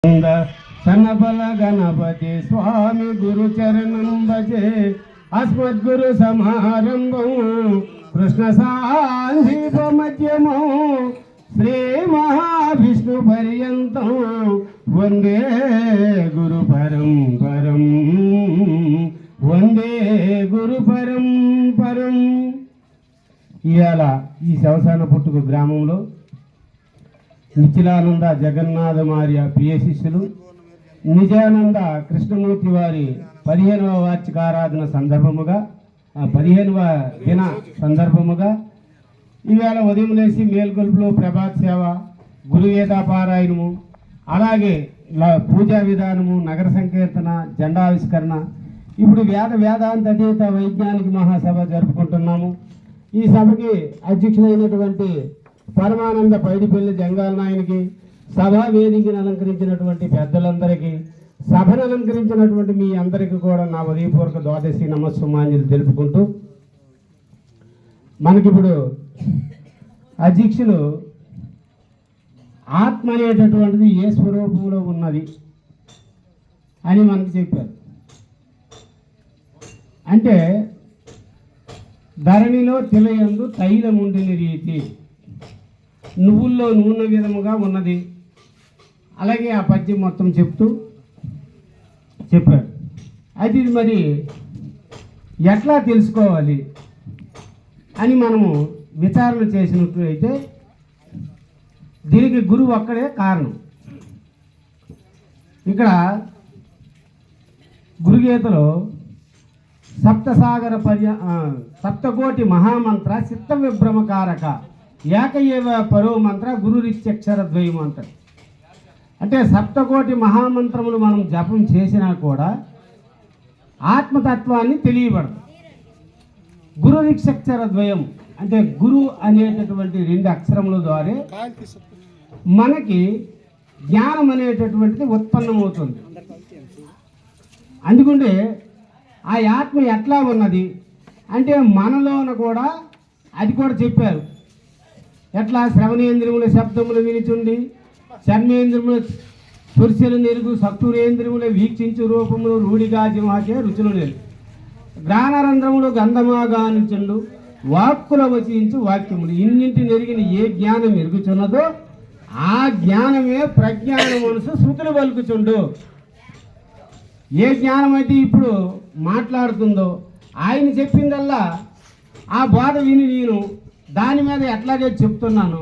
సన్నబల గణపతి స్వామి గురు చరణం భజే అస్మద్గురు సమారంభం కృష్ణ సాంఘీప మధ్యమో శ్రీ మహావిష్ణు పర్యంతం వందే గురు పరంపరం వందే గురు పరంపరం. ఇవాళ ఈ శవసాన పుట్టుకు గ్రామంలో నిఖిలానంద జగన్నాథ మార్య ప్రియ శిష్యులు నిజానంద కృష్ణమూర్తి వారి 15వ వార్షిక ఆరాధన సందర్భముగా 15వ దిన సందర్భముగా ఈవేళ ఉదయం లేచి మేల్కొల్పులు ప్రభాత్ సేవ గురువేద పారాయణము అలాగే పూజా విధానము నగర సంకీర్తన జెండావిష్కరణ ఇప్పుడు వేదాంత అతీత వైజ్ఞానిక మహాసభ జరుపుకుంటున్నాము. ఈ సభకి అధ్యక్షులైనటువంటి పరమానంద పైడిపల్లి జంగాల నాయనికి సభా వేదికను అలంకరించినటువంటి పెద్దలందరికీ సభను అలంకరించినటువంటి మీ అందరికీ కూడా నా ఉదయపూర్వక ద్వాదశి నమస్సుమాంజలి తెలుపుకుంటూ మనకిప్పుడు అధ్యక్షులు ఆత్మ అనేటటువంటిది ఏ స్వరూపంలో ఉన్నది అని మనకు చెప్పారు. అంటే ధరణిలో తిలయందు తైలముండిన రీతి నువ్వుల్లో నూనె విధముగా ఉన్నది. అలాగే ఆ పద్యం మొత్తం చెప్తూ చెప్పారు. అయితే ఇది మరి ఎట్లా తెలుసుకోవాలి అని మనము విచారణ చేసినట్లయితే దీనికి గురువు ఒక్కడే కారణం. ఇక్కడ గురుగీతలో సప్తకోటి మహామంత్ర చిత్త విభ్రమకారక ఏకయేవ పరో మంత్ర గురురిత్యక్షర ద్వయం అంటారు. అంటే సప్తకోటి మహామంత్రములు మనం జపం చేసినా కూడా ఆత్మతత్వాన్ని తెలియబడదు. గురురిక్షర ద్వయం అంటే గురు అనేటటువంటి 2 అక్షరముల ద్వారా మనకి జ్ఞానం అనేటటువంటిది ఉత్పన్నమవుతుంది. అందుకుంటే ఆ ఆత్మ ఎట్లా ఉన్నది అంటే మనలోన కూడా అది కూడా చెప్పారు. ఎట్లా శ్రవణేంద్రియముల శబ్దములు వినిచుండి చర్మేంద్రియముల స్పర్శలు నెరుగు సత్తురేంద్రియముల వీక్షించు రూపములు రూఢిగా జిమాకే రుచులు నెరుగు గ్రాణరంధ్రములు గంధమాగానిచుండు వాక్కుల వచించు వాక్యములు ఇన్నింటి నెరిగిన ఏ జ్ఞానం ఎరుగుచున్నదో ఆ జ్ఞానమే ప్రజ్ఞాన మనసు శృతులు పలుకుచుండు. ఏ జ్ఞానం అయితే ఇప్పుడు మాట్లాడుతుందో ఆయన చెప్పిందల్లా ఆ బోధ విని నేను దాని మీద ఎట్లాగే చెప్తున్నాను.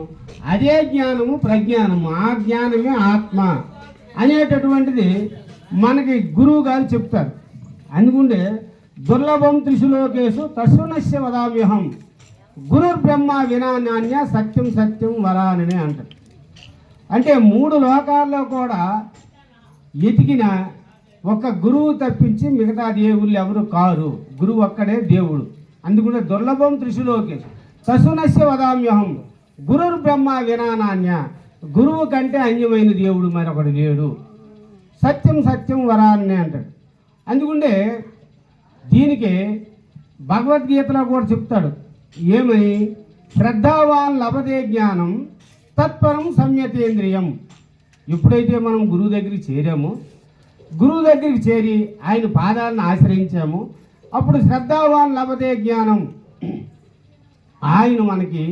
అదే జ్ఞానము ప్రజ్ఞానము, ఆ జ్ఞానమే ఆత్మ అనేటటువంటిది మనకి గురువు గారు చెప్తారు. అందుకుంటే దుర్లభం త్రిశులోకేశు తస్సునస్య వదామ్యహం గురుర్బ్రహ్మ వినా నాణ్య సత్యం సత్యం వరాననే అంటారు. అంటే 3 లోకాల్లో కూడా ఎతికిన ఒక గురువు తప్పించి మిగతా దేవుళ్ళు ఎవరు కారు. గురువు ఒక్కడే దేవుడు. అందుకుంటే దుర్లభం త్రిశులోకేశు తస్సునస్య వదామ్యహం గురుర్బ్రహ్మ వినా నాణ్య గురువు కంటే అన్యమైన దేవుడు మరొకడు లేడు. సత్యం సత్యం వరాన్నే అంటాడు. అందుకుంటే దీనికి భగవద్గీతలో కూడా చెప్తాడు ఏమని శ్రద్ధావాన్ లభతే జ్ఞానం తత్పరం సంయతేంద్రియం. ఎప్పుడైతే మనం గురువు దగ్గరికి చేరామో గురువు దగ్గరికి చేరి ఆయన పాదాలను ఆశ్రయించాము అప్పుడు శ్రద్ధావాన్ లభతే జ్ఞానం ఆయన మనకి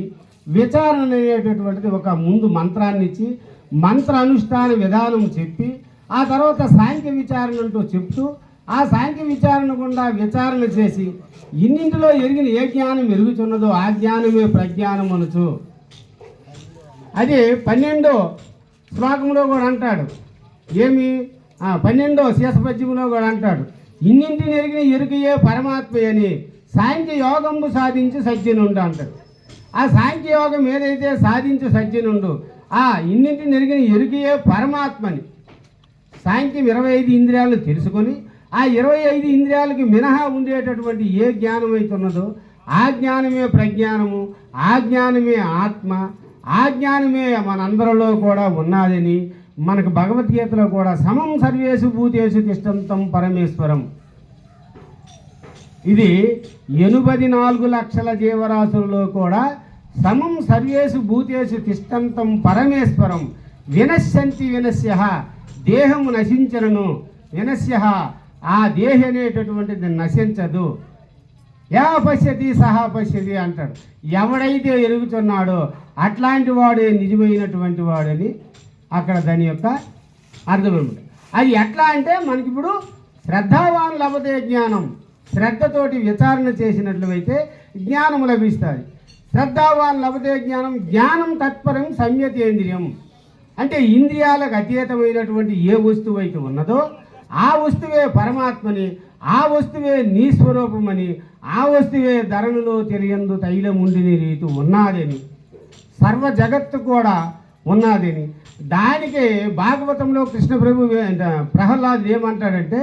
విచారణ అనేటటువంటిది ఒక ముందు మంత్రాన్ని ఇచ్చి మంత్ర అనుష్ఠాన విధానం చెప్పి ఆ తర్వాత సాంఖ్య విచారణ అంటూ చెప్తూ ఆ సాంఖ్య విచారణ గుండా విచారణ చేసి ఇన్నింటిలో ఎరిగిన ఏ జ్ఞానం ఎరుగుతున్నదో ఆ జ్ఞానమే ప్రజ్ఞానం అనొచ్చు. అది 12వ శ్లోకంలో కూడా అంటాడు. ఏమి 12వ శేషపద్యంలో కూడా అంటాడు ఇన్నింటిని ఎరిగిన ఎరుకయే పరమాత్మ అని సాంఖ్య యోగంబు సాధించి సజ్జనుండు అంటాడు. ఆ సాంఖ్య యోగం ఏదైతే సాధించి సజ్జనుండు ఆ ఇన్నింటిని ఎరిగిన ఎరుకయే పరమాత్మని సాంఖ్యం 25 ఇంద్రియాలు తెలుసుకొని ఆ 25 ఇంద్రియాలకి మినహా ఉండేటటువంటి ఏ జ్ఞానం అవుతున్నదో ఆ జ్ఞానమే ప్రజ్ఞానము, ఆ జ్ఞానమే ఆత్మ, ఆ జ్ఞానమే మనందరిలో కూడా ఉన్నదని మనకు భగవద్గీతలో కూడా సమం సర్వేషు భూతేషు తిష్టంతం పరమేశ్వరం. ఇది 84 లక్షల జీవరాశులలో కూడా సమం సర్వేషు భూతేషు తిష్టంతం పరమేశ్వరం వినశ్యంతి వినశ్య దేహము నశించను వినశ్య, ఆ దేహి అనేటటువంటిది నశించదు. యా పశ్యతి సహా పశ్యతి అంటాడు. ఎవడైతే ఎరుగుతున్నాడో అట్లాంటి వాడే నిజమైనటువంటి వాడని అక్కడ దాని యొక్క అర్థమేమిటి. అది ఎట్లా అంటే మనకిప్పుడు శ్రద్ధావాన్ లభతే జ్ఞానం, శ్రద్ధతోటి విచారణ చేసినట్లయితే జ్ఞానం లభిస్తుంది. శ్రద్ధావాన్ లభతే జ్ఞానం, జ్ఞానం తత్పరం సంయతేంద్రియం. అంటే ఇంద్రియాలకు అతీతమైనటువంటి ఏ వస్తువు అయితే ఉన్నదో ఆ వస్తువే పరమాత్మని, ఆ వస్తువే నీ స్వరూపమని, ఆ వస్తువే ధరణిలో తెలియందు తైలముండిని రీతి ఉన్నాదని, సర్వ జగత్తు కూడా ఉన్నాదని. దానికి భాగవతంలో కృష్ణ ప్రభు ప్రహ్లాదుడు ఏమంటాడంటే,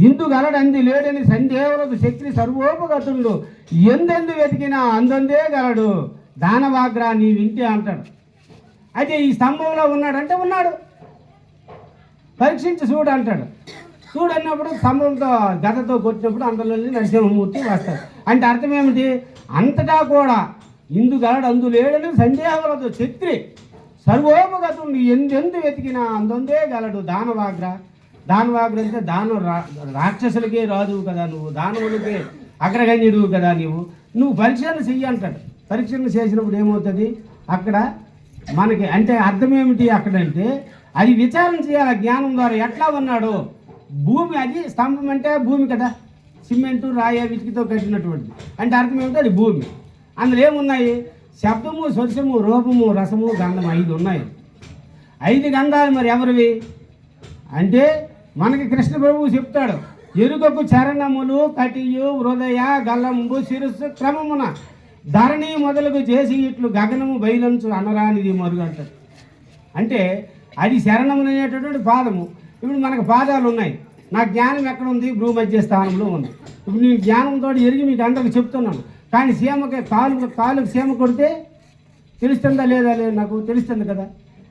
ఇందు గలడంది లేడని సందేవరదు శక్తి సర్వోపగతుండు, ఎందెందు వెతికినా అందందే గలడు దానవాగ్రా నీ వింటే అంటాడు. అయితే ఈ స్తంభంలో ఉన్నాడంటే ఉన్నాడు, పరీక్షించి చూడు అంటాడు. చూడన్నప్పుడు స్తంభంతో గదతో కొట్టినప్పుడు అందులో నరసింహమూర్తి వస్తాడు. అంటే అర్థం ఏమిటి? అంతటా కూడా ఇందు గలడు అందు లేడని సందేహవరదు శక్తి సర్వోపగతుండు, ఎందెందు వెతికినా అందందే గలడు దానవాగ్ర. దానవాగ్ర అంటే రాక్షసులకే రాదువు కదా నువ్వు, దానవులకే అగ్రగణ్యుడువు కదా నువ్వు పరీక్షను చెయ్యి అంటాడు. పరీక్షను చేసినప్పుడు ఏమవుతుంది అక్కడ మనకి? అంటే అర్థం ఏమిటి అక్కడంటే అది విచారణ చేయాలి జ్ఞానం ద్వారా. ఎట్లా ఉన్నాడు భూమి, అది స్తంభం అంటే భూమి కదా, సిమెంటు రాయ విచికితో కట్టినటువంటిది. అంటే అర్థం ఏమిటి? అది భూమి. అందులో ఏమున్నాయి? శబ్దము, స్పర్శము, రూపము, రసము, గంధము, 5 ఉన్నాయి. 5 గంధాలు మరి ఎవరివి అంటే మనకి కృష్ణ ప్రభువు చెప్తాడు, ఎరుకకు చరణములు కటియు హృదయ గల్లంబు శిరస్సు క్రమమున ధరణి మొదలుగు చేసి ఇట్లు గగనము బయలంచు అనరానిది మరుగు అంటాడు. అంటే అది శరణములు అనేటటువంటి పాదము. ఇప్పుడు మనకు పాదాలు ఉన్నాయి. నా జ్ఞానం ఎక్కడ ఉంది? భూమధ్య స్థానంలో ఉంది. ఇప్పుడు నేను జ్ఞానంతో ఎరిగి మీకు అందరికి చెప్తున్నాను. కానీ సీమకి కాలుకి సీమ కొడితే తెలుస్తుందా లేదా? లేదు, నాకు తెలుస్తుంది కదా.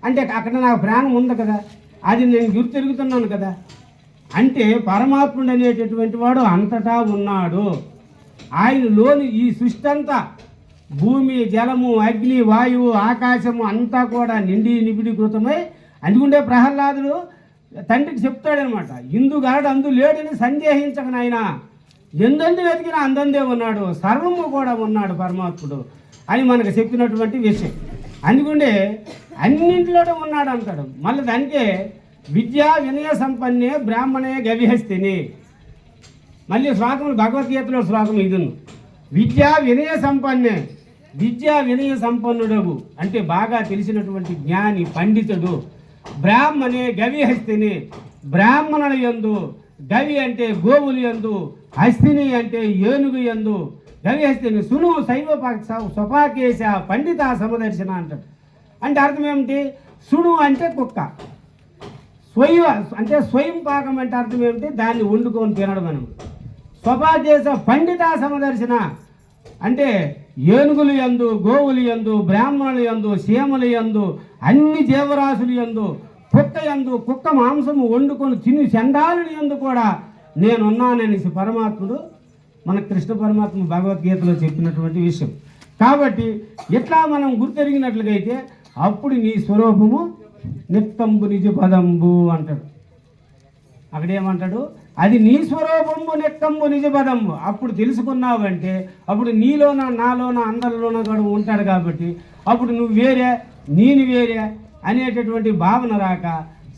అంటే అక్కడ నాకు ప్రాణం ఉంది కదా, అది నేను గుర్తెరుగుతున్నాను కదా. అంటే పరమాత్ముడు అనేటటువంటి వాడు అంతటా ఉన్నాడు. ఆయనలోని ఈ సృష్టి అంతా, భూమి, జలము, అగ్ని, వాయువు, ఆకాశము అంతా కూడా నిండి నిబిడీకృతమై, అందుకుంటే ప్రహ్లాదుడు తండ్రికి చెప్తాడనమాట, ఇందు గాడు అందు లేడని సందేహించక నాయన, ఎందెందు వెతికినా అందందే ఉన్నాడు, సర్వము కూడా ఉన్నాడు పరమాత్ముడు అని మనకు చెప్పినటువంటి విషయం. అందుకుంటే అన్నింటిలోనే ఉన్నాడు అంటాడు. మళ్ళీ దానికే విద్యా వినయ సంపన్నే బ్రాహ్మణే గవిహస్తిని. మళ్ళీ శ్లోకములు భగవద్గీతలో శ్లోకం ఇది, విద్యా వినయ సంపన్నే, విద్యా వినయ సంపన్నుడవు అంటే బాగా తెలిసినటువంటి జ్ఞాని, పండితుడు. బ్రాహ్మణే గవిహస్తిని, బ్రాహ్మణుల యందు, గవి అంటే గోవులు యందు, హస్తిని అంటే ఏనుగు యందు, గవిహస్తిని సును శైవ స్వపాకేశ పండిత సమదర్శన అంటాడు. అంటే అర్థం ఏమిటి? సును అంటే కుక్క, అంటే స్వయం పాకం అంటే అర్థం ఏమిటి? దాన్ని వండుకొని తినడం మనం. స్వపాకేశ పండిత సమదర్శన అంటే ఏనుగులు యందు, గోవులు యందు, బ్రాహ్మణులు యందు, సీమలు యందు, అన్ని జీవరాశులు యందు, కుక్క యందు, కుక్క మాంసము వండుకొని తిని చండాలని యందు కూడా నేనున్నాననేసి పరమాత్ముడు మన కృష్ణ పరమాత్మ భగవద్గీతలో చెప్పినటువంటి విషయం. కాబట్టి ఇట్లా మనం గుర్తెరిగినట్లుగైతే అప్పుడు నీ స్వరూపము నిత్తంబు నిజ పదంబు అంటాడు. అక్కడేమంటాడు? అది నీ స్వరూపంబు నిత్తంబు నిజ పదంబు. అప్పుడు తెలుసుకున్నావంటే అప్పుడు నీలోన, నాలోన, అందరిలోన కూడా ఉంటాడు. కాబట్టి అప్పుడు నువ్వు వేరే, నేను వేరే అనేటటువంటి భావన రాక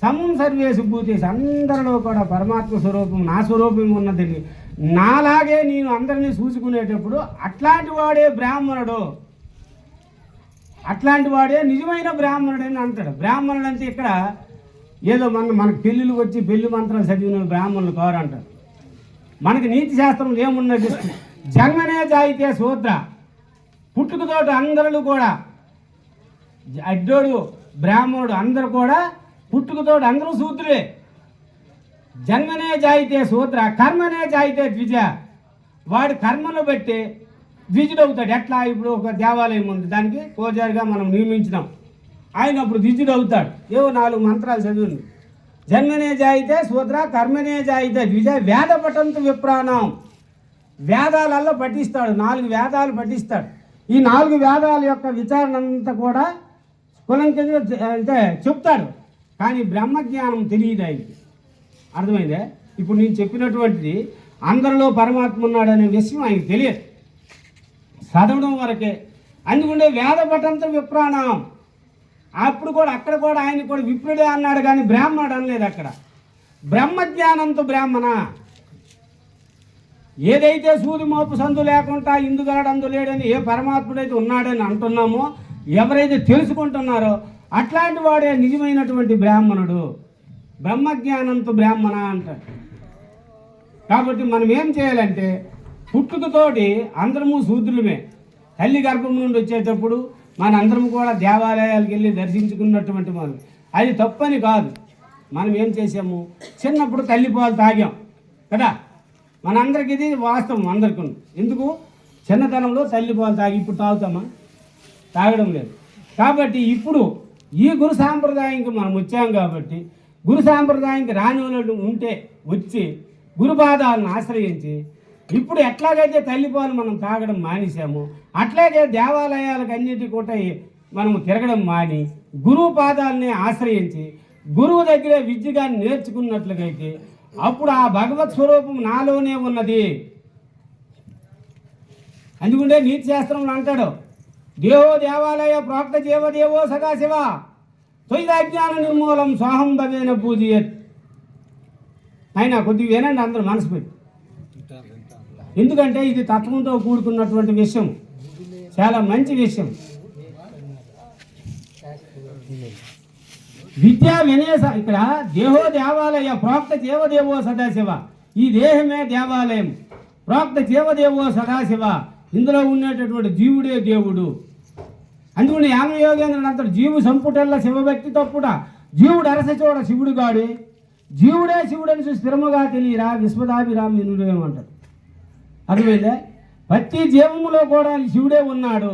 సమం సర్వేసు భూతేసి, అందరిలో కూడా పరమాత్మ స్వరూపం, నా స్వరూపం ఉన్నదని, నాలాగే నేను అందరినీ చూసుకునేటప్పుడు అట్లాంటి వాడే బ్రాహ్మణుడు, అట్లాంటి వాడే నిజమైన బ్రాహ్మణుడు అని అంటాడు. బ్రాహ్మణుడు అంటే ఇక్కడ ఏదో మనకు పెళ్ళిళ్ళు వచ్చి పెళ్లి మంత్రాలు చదివిన బ్రాహ్మణులు కారు అంటారు. మనకి నీతి శాస్త్రంలో ఏమున్నది? జన్మనే జాయితే శూద్ర, పుట్టుకతోటి అందరూ కూడా, అడ్డోడు బ్రాహ్మణుడు అందరూ కూడా పుట్టుకతోటి అందరూ శూద్రులే. జన్మనే జాయితే శూద్ర, కర్మనే జాయితే ద్విజ. వాడి కర్మను బట్టి ద్విజుడవుతాడు. ఎట్లా? ఇప్పుడు ఒక దేవాలయం ఉంది, దానికి పూజారిగా మనం నియమించినాం, ఆయన అప్పుడు ద్విజుడు అవుతాడు. ఏవో 4 మంత్రాలు చదివింది. జన్మనే జాయితే శూద్ర, కర్మనే జాయితే ద్విజ, వేద పఠంతు విప్రాణం. వేదాలల్లో పఠిస్తాడు, 4 వేదాలు పఠిస్తాడు. ఈ 4 వేదాల యొక్క విచారణ అంతా కూడా కులంకించి అంటే చెప్తాడు. కానీ బ్రహ్మజ్ఞానం తెలియదు ఆయనకి. అర్థమైందే? ఇప్పుడు నేను చెప్పినటువంటిది అందరిలో పరమాత్మ ఉన్నాడనే విషయం ఆయనకు తెలియదు, చదవడం వరకే. అందుకుంటే వేద పఠంతో విప్రాణం. అప్పుడు కూడా అక్కడ కూడా ఆయన కూడా విప్రుడే అన్నాడు కానీ బ్రాహ్మణుడు అనలేదు. అక్కడ బ్రహ్మజ్ఞానంతో బ్రాహ్మణ. ఏదైతే సూది మోపు సందు లేకుండా ఇందుగలడు అందు లేడని ఏ పరమాత్ముడైతే ఉన్నాడని అంటున్నామో, ఎవరైతే తెలుసుకుంటున్నారో అట్లాంటి వాడే నిజమైనటువంటి బ్రాహ్మణుడు. బ్రహ్మజ్ఞానంతో బ్రాహ్మణ అంటాడు. కాబట్టి మనం ఏం చేయాలంటే, పుట్టుకతోటి అందరము శూద్రులమే. తల్లి గర్భం నుండి వచ్చేటప్పుడు మనందరం కూడా దేవాలయాలకు వెళ్ళి దర్శించుకున్నటువంటి మనం. అది తప్పని కాదు. మనం ఏం చేసాము, చిన్నప్పుడు తల్లిపాలు తాగాం కదా. మనందరికి ఇది వాస్తవం, అందరికీ. ఎందుకు? చిన్నతనంలో తల్లిపాలు తాగి ఇప్పుడు తాగుతామా? తాగడం లేదు. కాబట్టి ఇప్పుడు ఈ గురు సాంప్రదాయంకి మనం వచ్చాం. కాబట్టి గురు సాంప్రదాయంకి రాని వాళ్ళు ఉంటే వచ్చి గురుపాదాలను ఆశ్రయించి, ఇప్పుడు ఎట్లాగైతే తల్లిపాలు మనం తాగడం మానేసాము, అట్లాగే దేవాలయాలకు అన్నిటి కూడా మనము తిరగడం మాని గురువు పాదాలని ఆశ్రయించి గురువు దగ్గరే విద్యగా నేర్చుకున్నట్లుగైతే అప్పుడు ఆ భగవత్ స్వరూపం నాలోనే ఉన్నది. అందుకుంటే నీతి శాస్త్రంలో అంటాడు, దేవో దేవాలయ ప్రోక్త జీవదేవో సదాశివ త్వయిదాజ్ఞాన నిర్మూలం స్వాహం భవేన పూజయత్. అయినా కొద్దిగా వినండి అందరూ మనసు పెట్టి. ఎందుకంటే ఇది తత్వంతో కూడుకున్నటువంటి విషయం, చాలా మంచి విషయం. విద్యా వినయ ఇక్కడ దేహో దేవాలయ ప్రోక్త జీవదేవో సదాశివ. ఈ దేహమే దేవాలయం. ప్రోక్త జీవదేవో సదాశివ, ఇందులో ఉండేటటువంటి జీవుడే దేవుడు. అందుకని యామయోగేంద్రుడు అంటాడు, జీవు సంపుటల్లా శివభక్తి తప్పుడ జీవుడు అరస చూడ శివుడు గాడే. జీవుడే శివుడని స్థిరముగా తెలియరా విశ్వదాభిరామినుడేమంటాడు. అర్థమైందే? ప్రతి జీవములో కూడా శివుడే ఉన్నాడు.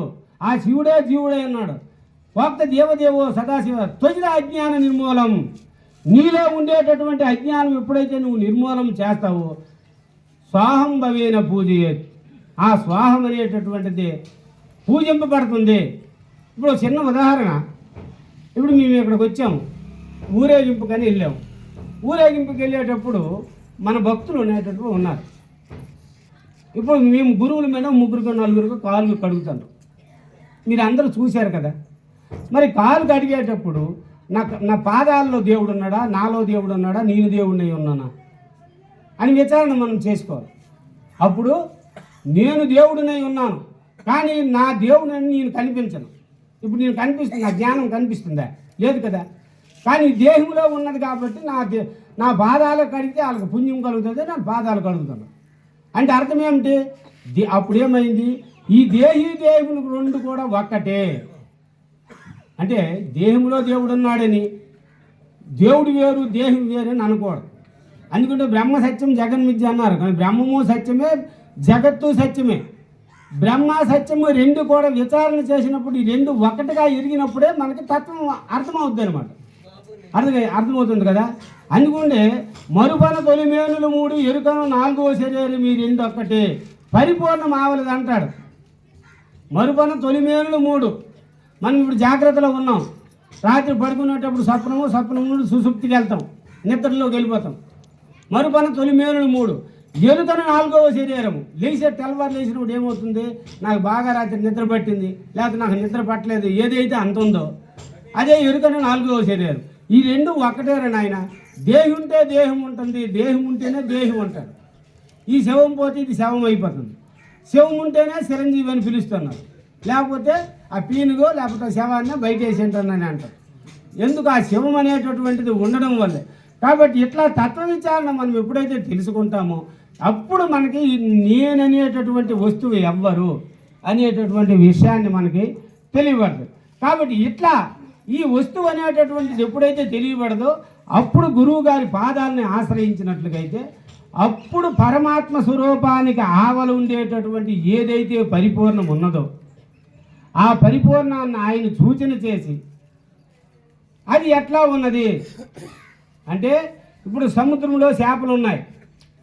ఆ శివుడే జీవుడే ఉన్నాడు. ప్రోక్త దేవదేవో సదాశివ త్వజిత అజ్ఞాన నిర్మూలం. నీలో ఉండేటటువంటి అజ్ఞానం ఎప్పుడైతే నువ్వు నిర్మూలం చేస్తావో స్వాహం భవేన పూజయేత్. ఆ స్వాహం అనేటటువంటిది పూజింపబడుతుంది. ఇప్పుడు చిన్న ఉదాహరణ, ఇప్పుడు మేము ఇక్కడికి వచ్చాము, ఊరేగింపుకని వెళ్ళాము. ఊరేగింపుకి వెళ్ళేటప్పుడు మన భక్తులు అనేటప్పుడు ఉన్నారు. ఇప్పుడు మేము గురువుల మీద ముగ్గురికి నలుగురికి కాళ్ళు కడుగుతాను. మీరు అందరూ చూశారు కదా. మరి కాలు కడిగేటప్పుడు నా పాదాల్లో దేవుడు ఉన్నాడా, నాలో దేవుడు ఉన్నాడా, నేను దేవుడిని ఉన్నానా అని విచారణ మనం చేసుకోవాలి. అప్పుడు నేను దేవుడినై ఉన్నాను, కానీ నా దేవుడిని నేను కనిపించను. ఇప్పుడు నేను కనిపిస్తుంది, నా జ్ఞానం కనిపిస్తుందా? లేదు కదా. కానీ దేహంలో ఉన్నది కాబట్టి నా పాదాలు కడిగితే వాళ్ళకి పుణ్యం కలుగుతుంది, నా పాదాలు కడుగుతాను. అంటే అర్థం ఏమిటి? అప్పుడు ఏమైంది? ఈ దేహి దేవులు రెండు కూడా ఒక్కటే. అంటే దేహంలో దేవుడు ఉన్నాడని దేవుడు వేరు దేహం వేరు అని అనకూడదు. అందుకంటే బ్రహ్మ సత్యం జగన్మిథ్య అన్నారు, కానీ బ్రహ్మము సత్యమే జగత్తు సత్యమే. బ్రహ్మ సత్యము రెండు కూడా విచారణ చేసినప్పుడు ఈ రెండు ఒకటిగా ఎరిగినప్పుడే మనకి తత్వం అర్థమవుద్ది అనమాట. అర్థమవుతుంది కదా. అందుకుంటే మరుపన తొలిమేనులు 3 ఎరుకను 4వ శరీరం ఈ రెండు ఒక్కటే పరిపూర్ణం ఆవలది అంటాడు. మరుపన తొలిమేనులు 3. మనం ఇప్పుడు జాగ్రత్తలో ఉన్నాం. రాత్రి పడుకునేటప్పుడు స్వప్నం నుండి సుసుప్తికి వెళ్తాం, నిద్రలోకి వెళ్ళిపోతాం. మరుపన తొలిమేనులు 3 ఎరుకను 4వ శరీరము. తెల్లవారు లేచినప్పుడు ఏమవుతుంది? నాకు బాగా రాత్రి నిద్ర పట్టింది, లేకపోతే నాకు నిద్ర పట్టలేదు, ఏదైతే అంత ఉందో అదే ఎరుకను 4వ శరీరం. ఈ రెండు ఒక్కటేరా నాయన. దేహం ఉంటే దేహం ఉంటుంది, దేహం ఉంటేనే దేహం ఉంటాడు. ఈ శవం పోతే ఇది శవం అయిపోతుంది. శవం ఉంటేనే చిరంజీవి అని పిలుస్తున్నారు, లేకపోతే ఆ పీనుగో లేకపోతే శవాన్ని బయట వేసేంటానని అంటారు. ఎందుకు? ఆ శవం అనేటటువంటిది ఉండడం వల్లే. కాబట్టి ఇట్లా తత్వ విచారణ మనం ఎప్పుడైతే తెలుసుకుంటామో అప్పుడు మనకి నేననేటటువంటి వస్తువు ఎవ్వరు అనేటటువంటి విషయాన్ని మనకి తెలియబడదు. కాబట్టి ఇట్లా ఈ వస్తువు అనేటటువంటిది ఎప్పుడైతే తెలియబడదో అప్పుడు గురువు గారి పాదాలని ఆశ్రయించినట్లుగైతే అప్పుడు పరమాత్మ స్వరూపానికి ఆవలు ఉండేటటువంటి ఏదైతే పరిపూర్ణం ఉన్నదో ఆ పరిపూర్ణాన్ని ఆయన సూచన చేసి అది ఎట్లా ఉన్నది అంటే, ఇప్పుడు సముద్రంలో చేపలు ఉన్నాయి.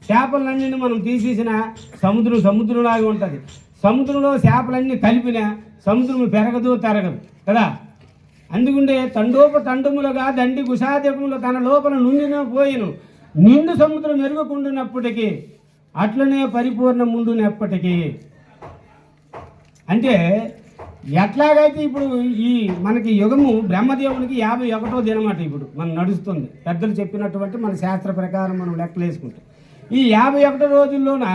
చేపలన్నీ మనం తీసేసిన సముద్రంలాగా ఉంటుంది. సముద్రంలో చేపలన్నీ కలిపిన సముద్రం పెరగదు తరగదు కదా. అందుకుండే తండోపతండములుగా దండి గుషాదకములు తన లోపల నుండిన పోయిను నిండు సముద్రం మెరుగుకుండునప్పటికీ అట్లనే పరిపూర్ణముండునప్పటికీ. అంటే ఎట్లాగైతే ఇప్పుడు ఈ మనకి యుగము బ్రహ్మదేవునికి 51వ దినమాట ఇప్పుడు మనం నడుస్తుంది. పెద్దలు చెప్పినటువంటి మన శాస్త్ర ప్రకారం మనం లెక్కలు వేసుకుంటే ఈ 51 రోజుల్లోన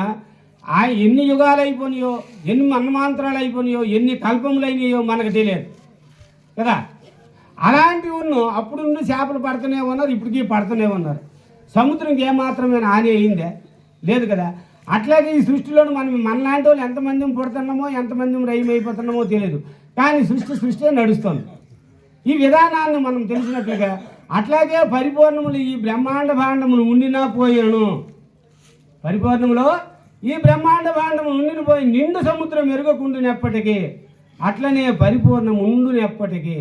ఎన్ని యుగాలు అయిపోయినాయో, ఎన్ని మన్మంత్రాలు అయిపోయినాయో, ఎన్ని కల్పములు అయినాయో మనకు తెలియదు కదా. అలాంటివి అప్పుడు నుండి చేపలు పడుతూనే ఉన్నారు, ఇప్పటికీ పడుతూనే ఉన్నారు. సముద్రంకి ఏమాత్రమైనా హాని అయిందే లేదు కదా. అట్లాగే ఈ సృష్టిలో మనలాంటి వాళ్ళు ఎంతమంది పుడుతున్నామో ఎంతమంది రయమైపోతున్నామో తెలియదు, కానీ సృష్టి నడుస్తుంది. ఈ విధానాన్ని మనం తెలిసినట్లుగా అట్లాగే పరిపూర్ణములు ఈ బ్రహ్మాండ భాండములు ఉండినా పోయాను. పరిపూర్ణములో ఈ బ్రహ్మాండ భాండము ఉండిన పోయి నిండు సముద్రం మెరుగుకుండినప్పటికీ అట్లనే పరిపూర్ణం ఉండునప్పటికీ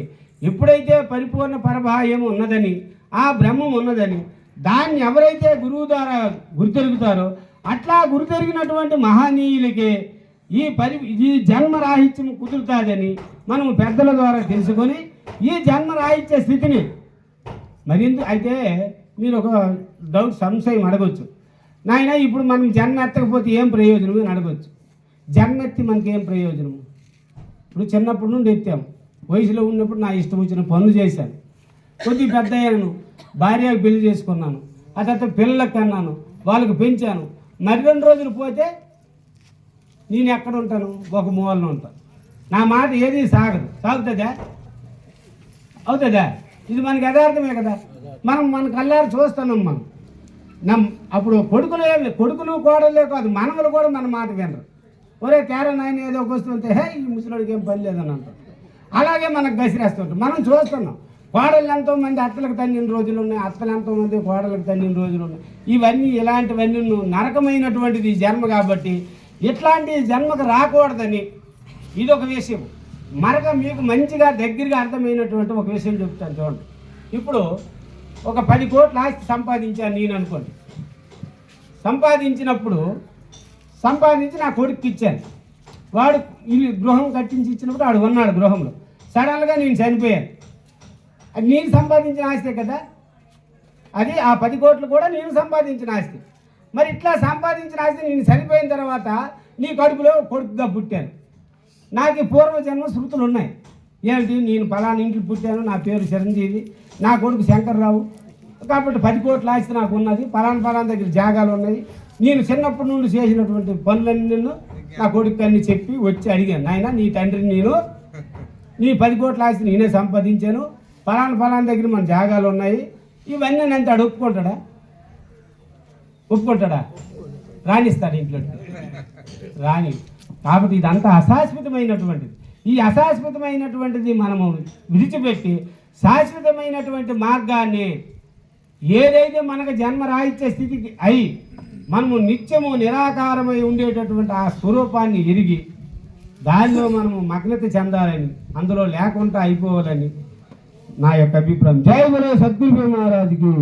ఎప్పుడైతే పరిపూర్ణ పరభాయం ఉన్నదని, ఆ బ్రహ్మం ఉన్నదని దాన్ని ఎవరైతే గురువు ద్వారా గుర్తెరుగుతారో అట్లా గుర్తెరిగినటువంటి మహనీయులకి ఈ జన్మరాహిత్యం కుదురుతుందని మనం పెద్దల ద్వారా తెలుసుకొని ఈ జన్మరాహిత్య స్థితిని మరింత. అయితే మీరు ఒక సంశయం అడగవచ్చు, నాయన ఇప్పుడు మనం జన్మ ఎత్తకపోతే ఏం ప్రయోజనం అని అడగవచ్చు. జన్మ ఎత్తి మనకి ఏం ప్రయోజనము? ఇప్పుడు చిన్నప్పటి నుండి ఎత్తాము, వయసులో ఉన్నప్పుడు నా ఇష్టం వచ్చిన పనులు చేశాను, కొద్ది పెద్ద అయ్యాను, భార్యకు పెళ్లి చేసుకున్నాను, ఆ తర్వాత పిల్లలకు కన్నాను, వాళ్ళకు పెంచాను. మరి 2 రోజులు పోతే నేను ఎక్కడ ఉంటాను? ఒక మూలలో ఉంటాను. నా మాట ఏది సాగుతుందా? అవుతుందా? ఇది మనకి యథార్థమే కదా. మన కళ్ళారు చూస్తున్నాం. అప్పుడు కొడుకులు కోడలే కాదు, మనవలు కూడా మన మాట వినరు. ఒరే తేరా నాయన ఏదో ఒక వస్తుంటే ఈ ముసలిడికి ఏం పని లేదని అంటారు. అలాగే మనకు గసిరేస్తుంటాం. మనం చూస్తున్నాం, కోడళ్ళు ఎంతోమంది అత్తలకు తన్నిన రోజులు ఉన్నాయి, అత్తలు ఎంతోమంది కోడళ్ళకు తన్నిన రోజులు ఉన్నాయి. ఇవన్నీ ఇలాంటివన్నీ నరకమైనటువంటిది జన్మ. కాబట్టి ఇట్లాంటి జన్మకు రాకూడదని ఇదొక విషయం. మీకు మంచిగా దగ్గరగా అర్థమైనటువంటి ఒక విషయం చెప్తాను చూడండి. ఇప్పుడు ఒక 10 కోట్ల ఆస్తి సంపాదించాను నేను అనుకోండి. సంపాదించి నా కొడుకుకి ఇచ్చాను. వాడు ఇల్లు గృహం కట్టించి ఇచ్చినప్పుడు వాడు ఉన్నాడు గృహంలో. సడన్గా నేను చనిపోయాను. అది నేను సంపాదించిన ఆస్తే కదా. అది ఆ 10 కోట్లు కూడా నేను సంపాదించిన ఆస్తి. మరి ఇట్లా సంపాదించిన ఆస్తి నేను చనిపోయిన తర్వాత నీ కడుపులో కొడుకుగా పుట్టాను. నాకు పూర్వజన్మ శృతులు ఉన్నాయి. ఏమిటి? నేను ఫలానా ఇంట్లో పుట్టాను, నా పేరు చిరంజీవి, నా కొడుకు శంకర్రావు, కాబట్టి 10 కోట్ల ఆస్తి నాకు ఉన్నది, ఫలానా దగ్గర జాగాలు ఉన్నాయి. నేను చిన్నప్పటి నుండి చేసినటువంటి పనులన్నీ నా కొడుకు అన్ని చెప్పి వచ్చి అడిగాను, నాయన నీ తండ్రిని నీ 10 కోట్ల ఆస్తి నేనే సంపాదించాను, ఫలానా దగ్గర మన జాగాలు ఉన్నాయి, ఇవన్నీ నేను అంత ఒప్పుకుంటాడా? రాణిస్తాడు ఇంట్లో రాని. కాబట్టి ఇదంతా అశాశ్వతమైనటువంటిది. ఈ అశాశ్వతమైనటువంటిది మనము విడిచిపెట్టి శాశ్వతమైనటువంటి మార్గాన్ని ఏదైతే మనకు జన్మరాహిత్య స్థితికి అయి మనము నిత్యము నిరాకారమై ఉండేటటువంటి ఆ స్వరూపాన్ని ఎరిగి దానిలో మనము మగ్నత చెందాలని, అందులో లేకుండా అయిపోవాలని నా యొక్క అభిప్రాయం. జై బోలో సద్గురు మహారాజుకి.